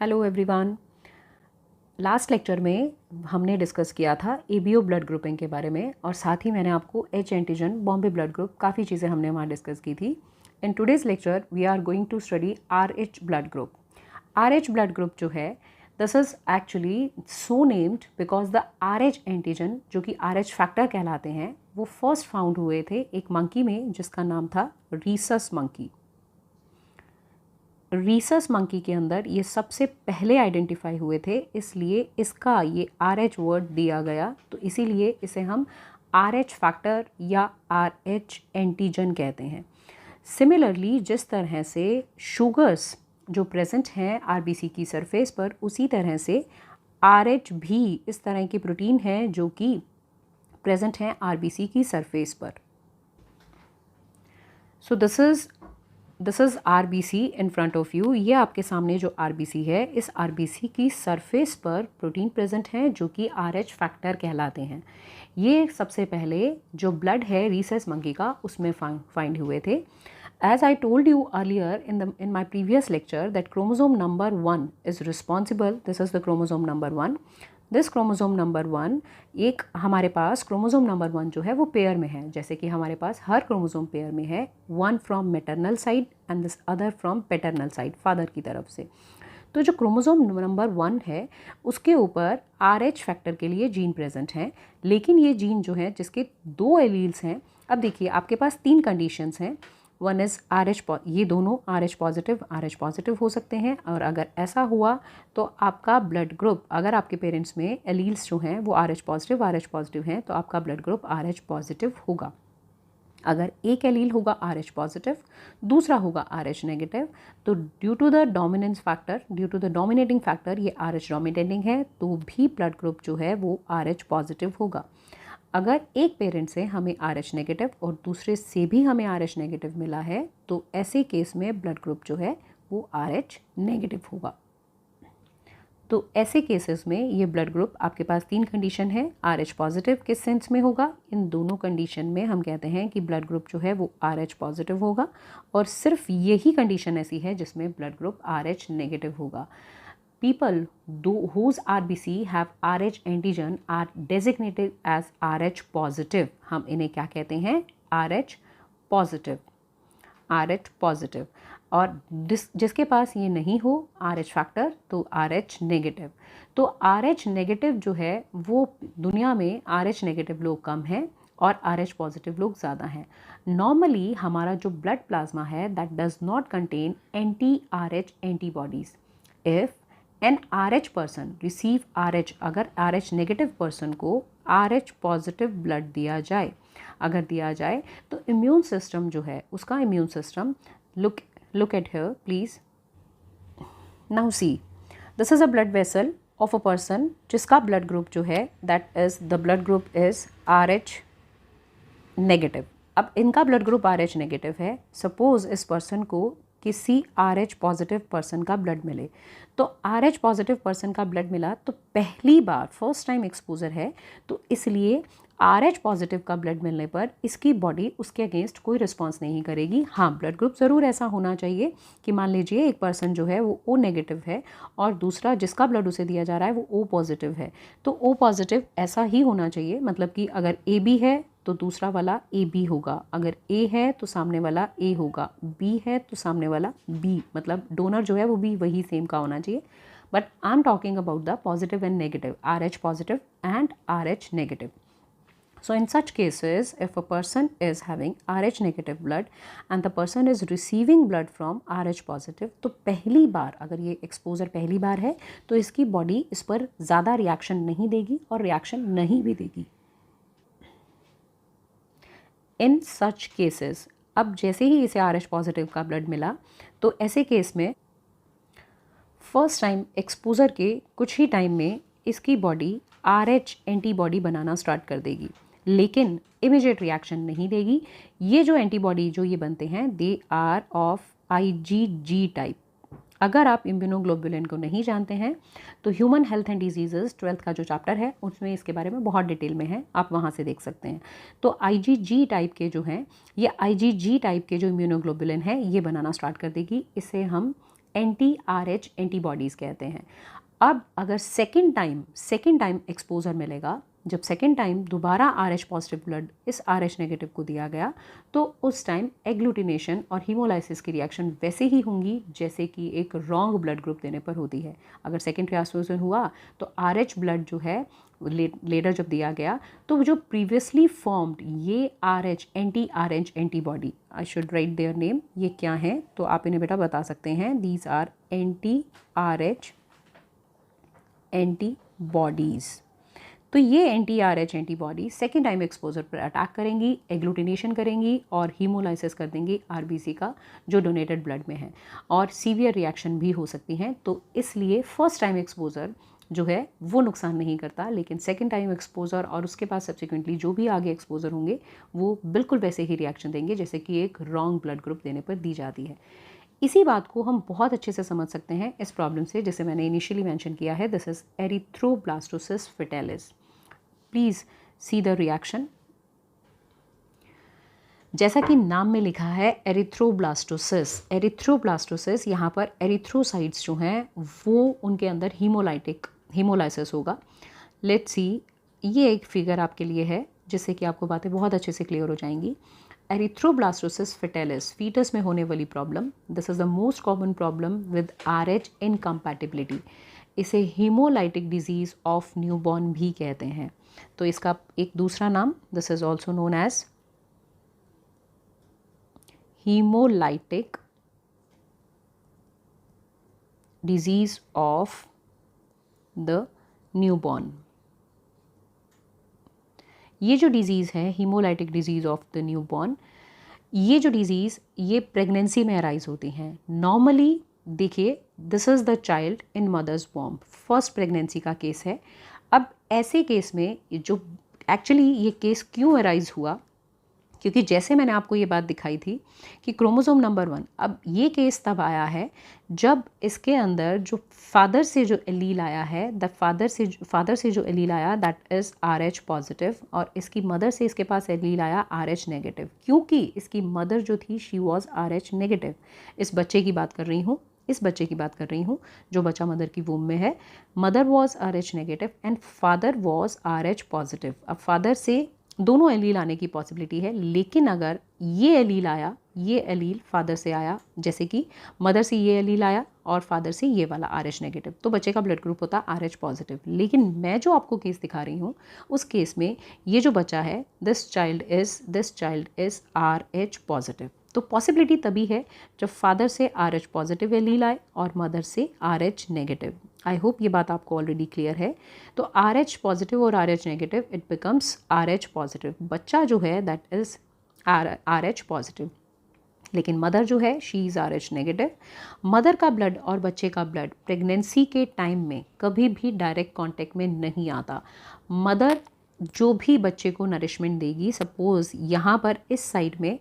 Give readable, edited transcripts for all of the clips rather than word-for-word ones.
Hello everyone. Last lecture में हमने discuss किया था एबीओ ब्लड ग्रुपिंग के बारे में और साथ ही मैंने आपको H antigen, Bombay blood group, काफ़ी चीज़ें हमने वहाँ डिस्कस की थी। In today's lecture we are going to study RH blood group. RH blood group जो है this is actually so named because the RH antigen जो कि RH फैक्टर कहलाते हैं वो फर्स्ट फाउंड हुए थे एक मंकी में जिसका नाम था रीसस मंकी। रीसस मंकी के अंदर ये सबसे पहले आइडेंटिफाई हुए थे, इसलिए इसका ये RH वर्ड दिया गया। तो इसीलिए इसे हम RH फैक्टर या RH एंटीजन कहते हैं। सिमिलरली जिस तरह से शुगर्स जो प्रेजेंट हैं RBC की सरफेस पर, उसी तरह से RH भी इस तरह की प्रोटीन है जो कि प्रेजेंट हैं RBC की सरफेस पर। So this is RBC in front of you. ये आपके सामने जो RBC है, इस RBC की सरफेस पर प्रोटीन प्रेजेंट हैं जो कि RH फैक्टर कहलाते हैं। ये सबसे पहले जो ब्लड है रीसस मंकी का उसमें फाइंड हुए थे। As I told you earlier in my previous lecture that chromosome number 1 is responsible. This is the chromosome number 1. This chromosome number 1 एक हमारे पास क्रोमोसोम नंबर 1 जो है वो पेयर में है, जैसे कि हमारे पास हर क्रोमोसोम पेयर में है, one from maternal side and this other from paternal side, father की तरफ से। तो जो क्रोमोसोम नंबर 1 है उसके ऊपर RH फैक्टर के लिए जीन प्रेजेंट है, लेकिन ये जीन जो है जिसके 2 एलील्स हैं। अब देखिए आपके पास 3 कंडीशंस हैं। वन इज़ RH, ये दोनों RH पॉजिटिव हो सकते हैं, और अगर ऐसा हुआ तो आपका ब्लड ग्रुप, अगर आपके पेरेंट्स में एलील्स जो हैं वो RH पॉजिटिव हैं तो आपका ब्लड ग्रुप RH पॉजिटिव होगा। अगर एक एलील होगा RH पॉजिटिव, दूसरा होगा RH नेगेटिव, तो due to the dominating factor ये RH डोमिनेटिंग है तो भी ब्लड ग्रुप जो है वो RH पॉजिटिव होगा। अगर एक पेरेंट से हमें RH नेगेटिव और दूसरे से भी हमें RH नेगेटिव मिला है तो ऐसे केस में ब्लड ग्रुप जो है वो RH नेगेटिव होगा। तो ऐसे केसेस में ये ब्लड ग्रुप आपके पास 3 कंडीशन है। RH पॉजिटिव किस सेंस में होगा? इन दोनों कंडीशन में हम कहते हैं कि ब्लड ग्रुप जो है वो RH पॉजिटिव होगा, और सिर्फ यही कंडीशन ऐसी है जिसमें ब्लड ग्रुप RH नेगेटिव होगा। People whose RBC have RH antigen are designated as RH positive. हम इन्हें क्या कहते हैं? RH positive. और जिसके पास ये नहीं हो RH फैक्टर तो RH नेगेटिव। तो RH नेगेटिव जो है वो दुनिया में RH नेगेटिव लोग कम हैं और RH पॉजिटिव लोग ज़्यादा हैं। नॉर्मली हमारा जो ब्लड प्लाज्मा है that does not contain anti-RH antibodies. If an RH person receive RH, अगर RH नेगेटिव पर्सन को RH पॉजिटिव ब्लड दिया जाए, अगर दिया जाए तो इम्यून सिस्टम जो है उसका immune system, look at here please, now see, this is a blood vessel of a person जिसका ब्लड ग्रुप जो है that is the blood group is RH negative. अब इनका ब्लड ग्रुप RH नेगेटिव है। Suppose इस person को किसी RH positive person का ब्लड मिले, तो RH पॉजिटिव पर्सन का ब्लड मिला तो पहली बार फर्स्ट टाइम एक्सपोजर है, तो इसलिए RH पॉजिटिव का ब्लड मिलने पर इसकी बॉडी उसके अगेंस्ट कोई रिस्पॉन्स नहीं करेगी। हाँ, ब्लड ग्रुप ज़रूर ऐसा होना चाहिए कि मान लीजिए एक पर्सन जो है वो O नेगेटिव है और दूसरा जिसका ब्लड उसे दिया जा रहा है वो O पॉजिटिव है, तो O पॉजिटिव ऐसा ही होना चाहिए, मतलब कि अगर AB है तो दूसरा वाला AB होगा, अगर A है तो सामने वाला A होगा, B है तो सामने वाला B, मतलब डोनर जो है वो भी वही सेम का होना चाहिए। But I am talking about the positive and negative, RH positive and RH negative. So in such cases, if a person is having RH negative blood and the person is receiving blood from RH positive, तो पहली बार अगर ये exposure पहली बार है तो इसकी body इस पर ज़्यादा रिएक्शन नहीं देगी और रिएक्शन नहीं भी देगी। इन सच केसेस, अब जैसे ही इसे RH पॉजिटिव का ब्लड मिला तो ऐसे केस में फर्स्ट टाइम एक्सपोजर के कुछ ही टाइम में इसकी बॉडी RH एंटीबॉडी बनाना स्टार्ट कर देगी, लेकिन इमीडिएट रिएक्शन नहीं देगी। ये जो एंटीबॉडी जो ये बनते हैं they are of IgG type. अगर आप इम्यूनोग्लोबुलिन को नहीं जानते हैं तो human health and diseases 12th का जो चैप्टर है उसमें इसके बारे में बहुत डिटेल में है, आप वहाँ से देख सकते हैं। तो IgG टाइप के जो हैं, ये IgG टाइप के जो इम्यूनोग्लोबुलिन है ये बनाना स्टार्ट कर देगी। इसे हम एंटी RH एंटीबॉडीज़ कहते हैं। अब अगर सेकेंड टाइम एक्सपोजर मिलेगा, जब सेकेंड टाइम दोबारा RH पॉजिटिव ब्लड इस RH नेगेटिव को दिया गया, तो उस टाइम एग्लूटिनेशन और हीमोलाइसिस की रिएक्शन वैसे ही होंगी जैसे कि एक रॉन्ग ब्लड ग्रुप देने पर होती है। अगर सेकेंड ट्रांसफ्यूजन हुआ तो RH ब्लड जो है लेटर जब दिया गया, तो जो प्रीवियसली फॉर्म्ड ये RH anti RH antibody, I should write their name, ये क्या हैं तो आप इन्हें बेटा बता सकते हैं, these are anti RH antibodies. तो ये anti RH antibody second time exposure पर अटैक करेंगी, एग्लूटिनेशन करेंगी और हीमोलाइसिस कर देंगी RBC का जो डोनेटेड ब्लड में है, और सीवियर रिएक्शन भी हो सकती हैं। तो इसलिए फर्स्ट टाइम एक्सपोजर जो है वो नुकसान नहीं करता, लेकिन सेकेंड टाइम एक्सपोजर और उसके बाद सब्सिक्वेंटली जो भी आगे एक्सपोजर होंगे वो बिल्कुल वैसे ही रिएक्शन देंगे जैसे कि एक रॉन्ग ब्लड ग्रुप देने पर दी जाती है। इसी बात को हम बहुत अच्छे से समझ सकते हैं इस प्रॉब्लम से, जिसे मैंने इनिशियली मेंशन किया है, this is erythroblastosis fetalis. Please see the reaction. जैसा कि नाम में लिखा है एरिथ्रोब्लास्टोसिस, यहाँ पर एरिथ्रोसाइट्स जो हैं वो उनके अंदर हीमोलाइसिस होगा। लेट्स सी, ये एक फिगर आपके लिए है जिससे कि आपको बातें बहुत अच्छे से क्लियर हो जाएंगी। एरिथ्रोब्लास्टोसिस फेटालिस फीटस में होने वाली problem, this is the most common problem with RH incompatibility. इसे हीमोलाइटिक डिजीज़ ऑफ न्यूबॉर्न भी कहते हैं। तो इसका एक दूसरा नाम, this is also known as haemolytic disease of the newborn. ये जो डिज़ीज़ है haemolytic disease of the newborn, ये जो डिज़ीज़ ये प्रेगनेंसी में अराइज होती हैं। नॉर्मली देखिए, this is the child in mother's womb, first pregnancy का केस है। अब ऐसे केस में जो एक्चुअली ये केस क्यों अराइज हुआ, क्योंकि जैसे मैंने आपको ये बात दिखाई थी कि क्रोमोसोम नंबर 1, अब ये केस तब आया है जब इसके अंदर जो फादर से जो एलील आया है, द फादर से जो एलील आया दैट इज़ RH पॉजिटिव, और इसकी मदर से इसके पास एलील आया RH नेगेटिव। क्योंकि इसकी मदर जो थी शी वॉज RH नेगेटिव। इस बच्चे की बात कर रही हूँ जो बच्चा मदर की वूम में है। Mother was RH negative and father was RH positive. अब फादर से दोनों एलील आने की पॉसिबिलिटी है, लेकिन अगर ये एलील फादर से आया, जैसे कि मदर से ये एलील आया और फादर से ये वाला RH नेगेटिव, तो बच्चे का ब्लड ग्रुप होता RH पॉजिटिव। लेकिन मैं जो आपको केस दिखा रही हूँ उस केस में ये जो बच्चा है, this child is RH positive. तो पॉसिबिलिटी तभी है जब फादर से RH पॉजिटिव एलील आए और मदर से RH नेगेटिव। आई होप ये बात आपको ऑलरेडी क्लियर है। तो RH पॉजिटिव और RH negative, it becomes RH positive. बच्चा जो है दैट इज़ RH पॉजिटिव, लेकिन मदर जो है she is RH negative. Mother का ब्लड और बच्चे का ब्लड प्रेगनेंसी के टाइम में कभी भी डायरेक्ट कांटेक्ट में नहीं आता। मदर जो भी बच्चे को नरिशमेंट देगी, सपोज़ यहाँ पर इस साइड में,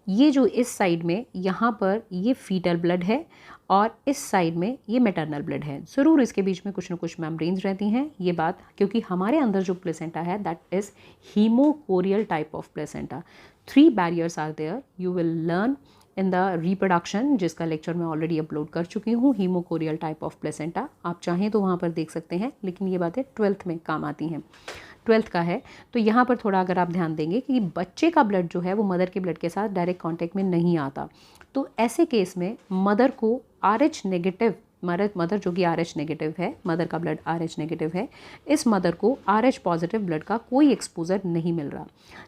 ये जो इस साइड में यहाँ पर ये फीटल ब्लड है और इस साइड में ये मैटरनल ब्लड है। ज़रूर इसके बीच में कुछ ना कुछ मेम्ब्रेन्स रहती हैं, ये बात, क्योंकि हमारे अंदर जो प्लेसेंटा है that is haemochorial type of placenta. 3 barriers are there, you will learn in the reproduction, जिसका लेक्चर मैं ऑलरेडी अपलोड कर चुकी हूँ, हीमोकोरियल टाइप ऑफ प्लेसेंटा। आप चाहें तो वहाँ पर देख सकते हैं, लेकिन ये बातें 12th में काम आती हैं, 12th का है। तो यहाँ पर थोड़ा अगर आप ध्यान देंगे कि बच्चे का ब्लड जो है वो मदर के ब्लड के साथ डायरेक्ट कांटेक्ट में नहीं आता, तो ऐसे केस में मदर को RH नेगेटिव, मदर जो कि RH नेगेटिव है, मदर का ब्लड RH नेगेटिव है, इस मदर को RH पॉजिटिव ब्लड का कोई एक्सपोजर नहीं मिल रहा।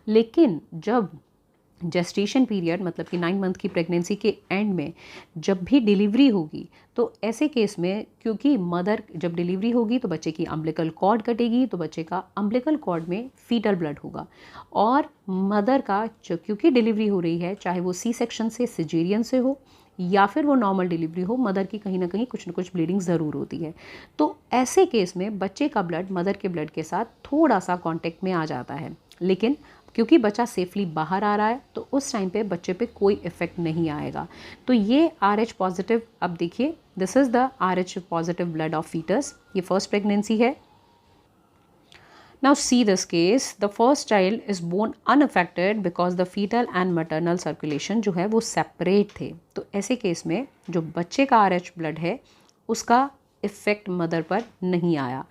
लेकिन जब जेस्टेशन पीरियड, मतलब कि 9 मंथ की प्रेगनेंसी के एंड में जब भी डिलीवरी होगी, तो ऐसे केस में, क्योंकि मदर जब डिलीवरी होगी तो बच्चे की अम्बिलिकल कॉर्ड कटेगी, तो बच्चे का अम्बिलिकल कॉर्ड में फीटल ब्लड होगा, और मदर का क्योंकि डिलीवरी हो रही है, चाहे वो सी सेक्शन से, सिजेरियन से हो या फिर वो नॉर्मल डिलीवरी हो, मदर की कहीं ना कहीं कुछ ना कुछ ब्लीडिंग ज़रूर होती है। तो ऐसे केस में बच्चे का ब्लड मदर के ब्लड के साथ थोड़ा सा कॉन्टेक्ट में आ जाता है, लेकिन क्योंकि बच्चा सेफली बाहर आ रहा है तो उस टाइम पे बच्चे पे कोई इफेक्ट नहीं आएगा। तो ये RH पॉजिटिव, अब देखिए this is the RH positive blood of foetus, ये फर्स्ट प्रेगनेंसी है। Now see this case, the first child is born unaffected because the fetal and maternal circulation जो है वो separate थे। तो ऐसे केस में जो बच्चे का RH ब्लड है उसका इफ़ेक्ट मदर पर नहीं आया।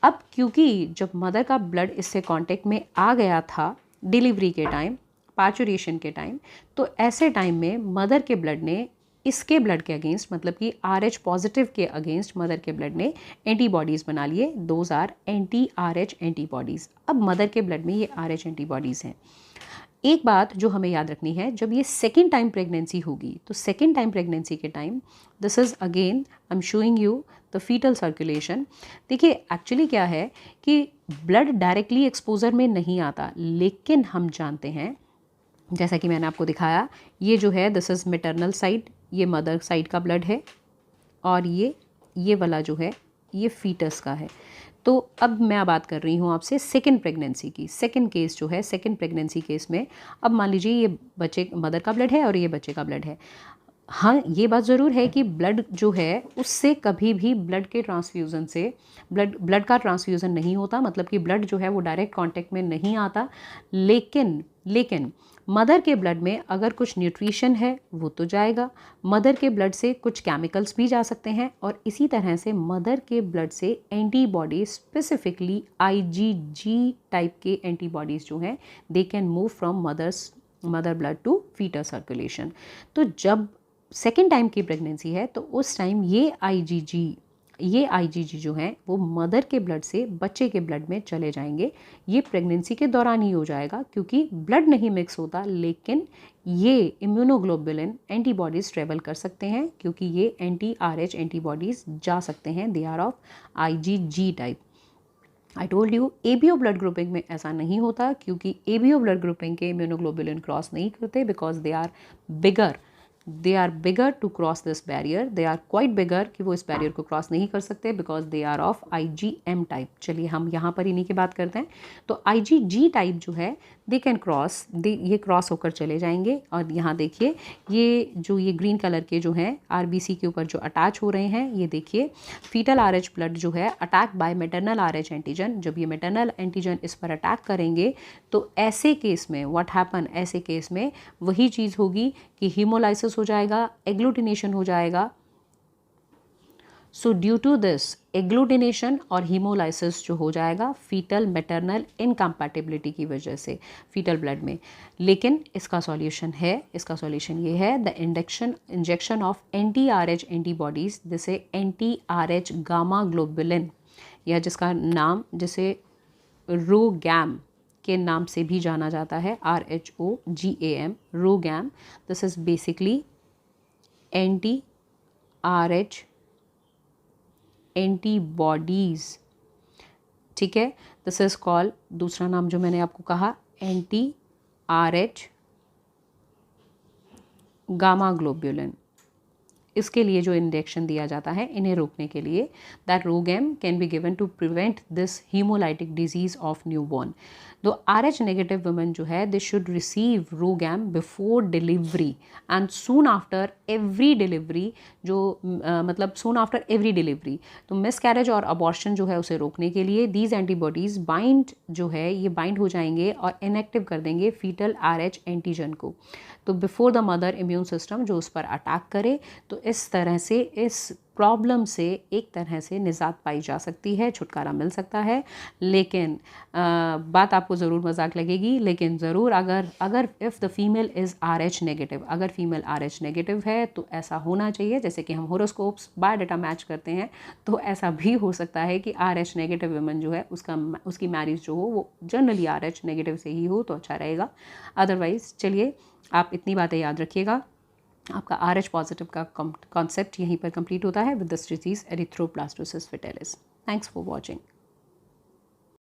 अब क्योंकि जब मदर का ब्लड इससे कांटेक्ट में आ गया था डिलीवरी के टाइम, पार्चुरेशन के टाइम, तो ऐसे टाइम में मदर के ब्लड ने इसके ब्लड के अगेंस्ट, मतलब कि RH पॉजिटिव के अगेंस्ट मदर के ब्लड ने एंटीबॉडीज़ बना लिए। Those are anti RH antibodies. अब मदर के ब्लड में ये RH एंटीबॉडीज़ हैं। एक बात जो हमें याद रखनी है, जब ये सेकेंड टाइम प्रेगनेंसी होगी तो सेकेंड टाइम प्रेगनेंसी के time, this is again I am showing you the foetal circulation. देखिए एक्चुअली क्या है कि ब्लड डायरेक्टली एक्सपोजर में नहीं आता, लेकिन हम जानते हैं जैसा कि मैंने आपको दिखाया, ये जो है दिस इज़ मैटरनल साइड, ये मदर साइड का ब्लड है, और ये वाला जो है ये फीटस का है। तो अब मैं बात कर रही हूँ आपसे सेकेंड प्रेगनेंसी की। सेकेंड केस जो है, सेकेंड प्रेगनेंसी केस में अब मान लीजिए ये बच्चे मदर का ब्लड है और ये बच्चे का ब्लड है। हाँ, ये बात ज़रूर है कि ब्लड जो है उससे कभी भी ब्लड के ट्रांसफ्यूज़न से ब्लड का ट्रांसफ्यूज़न नहीं होता, मतलब कि ब्लड जो है वो डायरेक्ट कांटेक्ट में नहीं आता। लेकिन मदर के ब्लड में अगर कुछ न्यूट्रिशन है वो तो जाएगा, मदर के ब्लड से कुछ केमिकल्स भी जा सकते हैं, और इसी तरह से मदर के ब्लड से एंटीबॉडी, स्पेसिफिकली IgG टाइप के एंटीबॉडीज़ जो हैं they can move from mother blood to foetal circulation. तो जब सेकेंड टाइम की प्रेगनेंसी है तो उस टाइम ये IgG जो हैं वो मदर के ब्लड से बच्चे के ब्लड में चले जाएंगे। ये प्रेगनेंसी के दौरान ही हो जाएगा क्योंकि ब्लड नहीं मिक्स होता, लेकिन ये इम्यूनोग्लोबुलिन एंटीबॉडीज़ ट्रेवल कर सकते हैं क्योंकि ये एंटी RH एंटीबॉडीज़ जा सकते हैं। They are of IgG type. I told you ABO blood grouping में ऐसा नहीं होता क्योंकि ABO ब्लड ग्रुपिंग के इम्यूनोग्लोबुलिन क्रॉस नहीं करते because they are bigger to cross this barrier. They are quite bigger कि वो इस बैरियर को क्रॉस नहीं कर सकते because they are of IgM type. चलिए हम यहाँ पर इन्हीं की बात करते हैं। तो IgG टाइप जो है दे कैन क्रॉस, ये क्रॉस होकर चले जाएंगे। और यहाँ देखिए ये ग्रीन कलर के जो हैं RBC के ऊपर जो अटैच हो रहे हैं, ये देखिए फीटल RH ब्लड जो है attack by maternal RH antigen. जब ये मैटरनल एंटीजन इस पर अटैक करेंगे तो ऐसे केस में व्हाट हैपन, ऐसे केस में वही चीज़ होगी कि हीमोलाइसिस हो जाएगा, एग्लूटिनेशन हो जाएगा। So due to this agglutination और हीमोलाइसिस जो हो जाएगा फीटल मैटरनल इनकम्पैटिबिलिटी की वजह से फीटल ब्लड में। लेकिन इसका सॉल्यूशन ये है the injection of anti-RH antibodies, जैसे anti-RH गामा ग्लोबुलिन, या जिसे रोगैम के नाम से भी जाना जाता है, RHOGAM, RhoGAM. This is basically anti-RH antibodies, ठीक है। दिस इज़ कॉल्ड, दूसरा नाम जो मैंने आपको कहा, anti-RH गामा ग्लोबुलिन। इसके लिए जो इंजेक्शन दिया जाता है इन्हें रोकने के लिए, that RhoGAM can be given to prevent this haemolytic disease of newborn. दो RH नेगेटिव वुमेन जो है they should receive RhoGAM before delivery and soon after every delivery, मतलब सून आफ्टर एवरी डिलीवरी। तो मिसकैरेज और abortion जो है उसे रोकने के लिए दीज एंटीबॉडीज़ ये बाइंड हो जाएंगे और इनएक्टिव कर देंगे फीटल RH एंटीजन को। तो before the mother immune system जो उस पर अटैक करे, तो इस तरह से इस प्रॉब्लम से एक तरह से निजात पाई जा सकती है, छुटकारा मिल सकता है। लेकिन बात आपको ज़रूर मजाक लगेगी, लेकिन ज़रूर अगर if the female is RH negative, अगर फीमेल RH नेगेटिव है तो ऐसा होना चाहिए, जैसे कि हम होरोस्कोप्स बायोडाटा मैच करते हैं, तो ऐसा भी हो सकता है कि RH नेगेटिव वुमन जो है उसकी मैरिज जो हो वो जनरली RH नेगेटिव से ही हो तो अच्छा रहेगा। अदरवाइज़ चलिए आप इतनी बातें याद रखिएगा। आपका RH पॉजिटिव का कॉन्सेप्ट यहीं पर कंप्लीट होता है with this disease erythroblastosis fetalis. Thanks for watching.